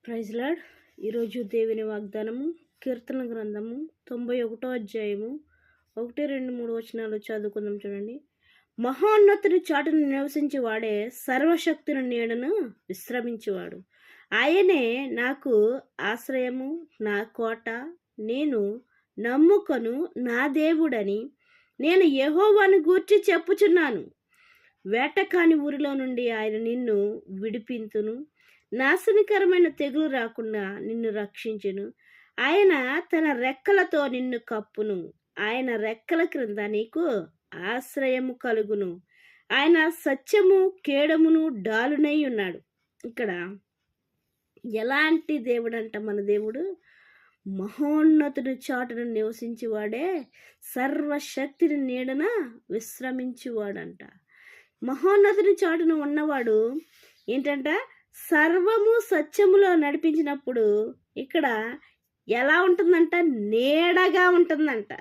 Praise lord. ఈరోజు దేవుని వాగ్దానము కీర్తన గ్రంథము 91వ అధ్యాయము 1, 2, 3 వచనాలు చదువుకుందాం. చూడండి. మహోన్నతుడి చాటును నివసించి వాడే సర్వశక్తుని నీడను విశ్రమించేవాడు. ఆయనే నాకు ఆశ్రయము, నా కోట, నేను నమ్ముకొను నా దేవుడని నేను యెహోవాను గూర్చి చెప్పుచున్నాను. వేటకాని ఊరిలో నుండి ఆయన నిన్ను విడిపింతును, నాశనకరమైన తెగులు రాకుండా నిన్ను రక్షించును. ఆయన తన రెక్కలతో నిన్ను కప్పును, ఆయన రెక్కల క్రింద నీకు ఆశ్రయము కలుగును. ఆయన సత్యము కేడమును డాలునై ఉన్నాడు. ఇక్కడ ఎలాంటి దేవుడు అంట మన దేవుడు? మహోన్నతుడి చాటును నివసించేవాడే సర్వశక్తిని నీడన విశ్రమించేవాడంట. మహోన్నతుడి చాటును ఉన్నవాడు ఏంటంట? సర్వము సత్యములో నడిపించినప్పుడు ఇక్కడ ఎలా ఉంటుందంట? నీడగా ఉంటుందంట.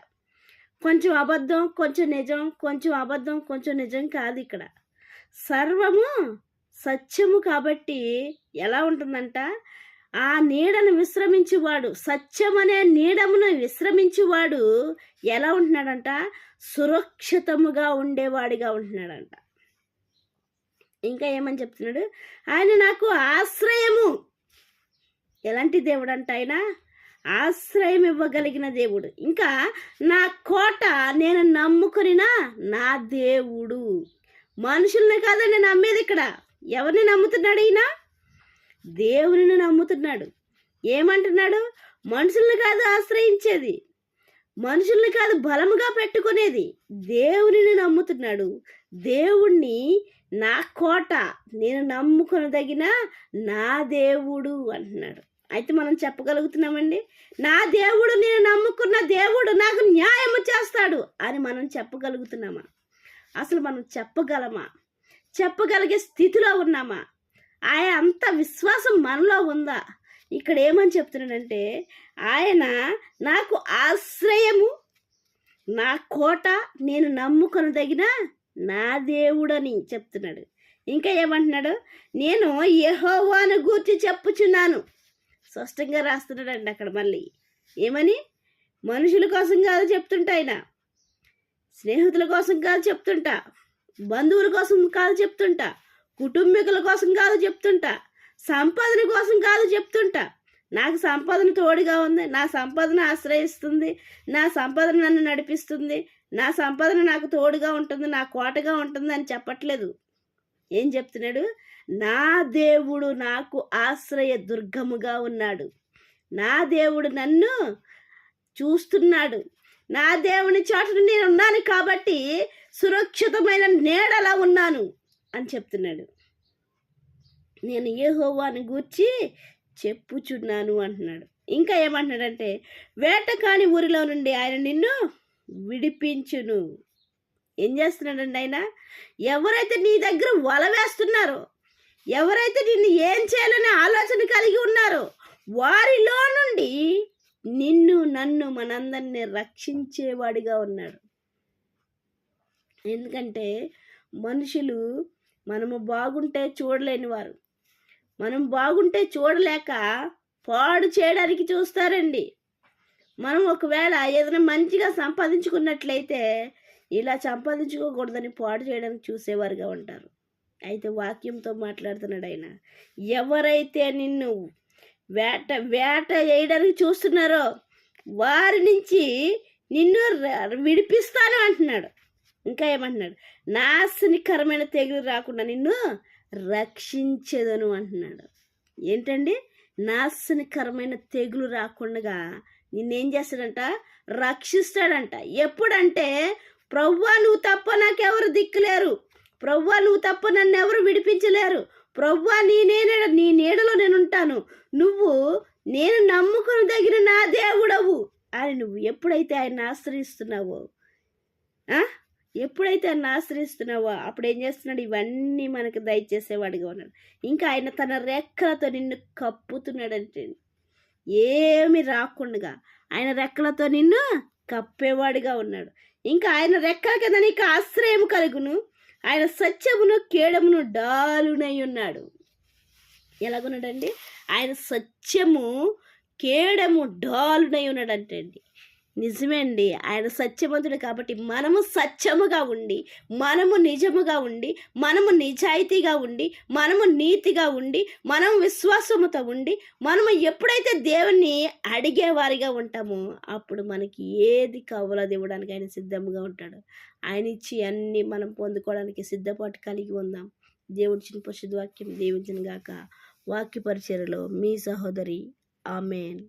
కొంచెం అబద్ధం కొంచెం నిజం, కొంచెం అబద్ధం కొంచెం నిజం కాదు. ఇక్కడ సర్వము సత్యము కాబట్టి ఎలా ఉంటుందంట? ఆ నీడను విశ్రమించువాడు, సత్యం అనే నీడమును విశ్రమించువాడు ఎలా ఉంటున్నాడంట? సురక్షితముగా ఉండేవాడిగా ఉంటున్నాడంట. ఇంకా ఏమని చెప్తున్నాడు? ఆయన నాకు ఆశ్రయము. ఎలాంటి దేవుడు అంట? ఆయన ఆశ్రయం ఇవ్వగలిగిన దేవుడు. ఇంకా నా కోట, నేను నమ్ముకునినా నా దేవుడు. మనుషుల్ని కాదని నమ్మేది. ఇక్కడ ఎవరిని నమ్ముతున్నాడు ఈయన? దేవుని నమ్ముతున్నాడు. ఏమంటున్నాడు? మనుషుల్ని కాదు ఆశ్రయించేది, మనుషుల్ని కాదు బలముగా పెట్టుకునేది, దేవుని నమ్ముతున్నాడు. దేవుణ్ణి నా కోట, నేను నమ్ముకొనదగిన నా దేవుడు అంటున్నాడు. అయితే మనం చెప్పగలుగుతున్నామండి, నా దేవుడు, నేను నమ్ముకున్న దేవుడు నాకు న్యాయము చేస్తాడు అని మనం చెప్పగలుగుతున్నామా? అసలు మనం చెప్పగలమా? చెప్పగలిగే స్థితిలో ఉన్నామా? ఆయన అంత విశ్వాసం మనలో ఉందా? ఇక్కడ ఏమని చెప్తున్నాడంటే, ఆయన నాకు ఆశ్రయము, నా కోట, నేను నమ్ముకొనదగిన నా దేవుడని చెప్తున్నాడు. ఇంకా ఏమంటున్నాడు? నేను యెహోవాను గూర్చి చెప్పుచున్నాను. స్పష్టంగా రాస్తున్నాడండి అక్కడ. మళ్ళీ ఏమని? మనుషుల కోసం కాదు చెప్తుంటా, ఆయన స్నేహితుల కోసం కాదు చెప్తుంటా, బంధువుల కోసం కాదు చెప్తుంటా, కుటుంబీకుల కోసం కాదు చెప్తుంటా, సంపాదన కోసం కాదు చెప్తుంటా. నాకు సంపాదన తోడుగా ఉంది, నా సంపాదన ఆశ్రయిస్తుంది, నా సంపాదన నన్ను నడిపిస్తుంది, నా సంపాదన నాకు తోడుగా ఉంటుంది, నా కోటగా ఉంటుంది అని చెప్పట్లేదు. ఏం చెప్తున్నాడు? నా దేవుడు నాకు ఆశ్రయ దుర్గముగా ఉన్నాడు, నా దేవుడు నన్ను చూస్తున్నాడు, నా దేవుని చాటున నేను ఉన్నాను కాబట్టి సురక్షితమైన నీడలా ఉన్నాను అని చెప్తున్నాడు. నేను యెహోవాను గూర్చి చెప్పుచున్నాను అంటున్నాడు. ఇంకా ఏమంటున్నాడంటే, వేటకాని ఊరిలో నుండి ఆయన నిన్ను విడిపించును. ఏం చేస్తున్నాడండి ఆయన? ఎవరైతే నీ దగ్గర వల వేస్తున్నారో, ఎవరైతే నిన్ను ఏం చేయాలనే ఆలోచన కలిగి ఉన్నారో వారిలో నుండి నిన్ను, నన్ను, మనందరినీ రక్షించేవాడిగా ఉన్నాడు. ఎందుకంటే మనుషులు మనము బాగుంటే చూడలేని వారు, మనం బాగుంటే చూడలేక పాడు చేయడానికి చూస్తారండి. మనం ఒకవేళ ఏదైనా మంచిగా సంపాదించుకున్నట్లయితే ఇలా సంపాదించుకోకూడదని పాడు చేయడానికి చూసేవారుగా ఉంటారు. అయితే వాక్యంతో మాట్లాడుతున్నాడు ఆయన. ఎవరైతే నిన్ను వేట వేయడానికి చూస్తున్నారో వారి నుంచి నిన్ను విడిపిస్తాను అంటున్నాడు. ఇంకా ఏమంటున్నాడు? నాశనకరమైన తెగులు రాకుండా నిన్ను రక్షించేదను అంటున్నాడు. ఏంటండి? నాశనకరమైన తెగులు రాకుండా నిన్నేం చేస్తాడంట? రక్షిస్తాడంట. ఎప్పుడంటే, ప్రభువా నువ్వు తప్ప నాకెవరు దిక్కులేరు, ప్రభువా నువ్వు తప్ప నన్ను ఎవరు విడిపించలేరు, ప్రభువా నీ నీడలో నేను ఉంటాను, నువ్వు నేను నమ్ముకుని దగ్గర నా దేవుడవు అని నువ్వు ఎప్పుడైతే ఆయన ఆశ్రయిస్తున్నావో, ఎప్పుడైతే ఆయన ఆశ్రయిస్తున్నావో అప్పుడు ఏం చేస్తున్నాడు? ఇవన్నీ మనకు దయచేసేవాడిగా ఉన్నాడు. ఇంకా ఆయన తన రెక్కలతో నిన్ను కప్పుతున్నాడంటే, ఏమి రాకుండా ఆయన రెక్కలతో నిన్ను కప్పేవాడిగా ఉన్నాడు. ఇంకా ఆయన రెక్కల కింద నీకు ఆశ్రయం కలుగును, ఆయన సత్యమును కేడమును డాలునై ఉన్నాడు. ఎలాగున్నాడండి? ఆయన సత్యము కేడము డాలునై ఉన్నాడంటండి. నిజమే అండి. ఆయన సత్యవంతుడు కాబట్టి మనము సత్యముగా ఉండి, మనము నిజముగా ఉండి, మనము నిజాయితీగా ఉండి, మనము నీతిగా ఉండి, మనం విశ్వాసముతో ఉండి, మనము ఎప్పుడైతే దేవుణ్ణి అడిగేవారిగా ఉంటామో అప్పుడు మనకి ఏది కావాలో అది ఇవ్వడానికి ఆయన సిద్ధంగా ఉంటాడు. ఆయన ఇచ్చి అన్నీ మనం పొందుకోవడానికి సిద్ధపాటు కలిగి ఉందాం. దేవుడిచ్చిన పరిశుద్ధ వాక్యం దీవించును గాక. వాక్య పరిచర్యలో మీ సహోదరి. ఆమేన్.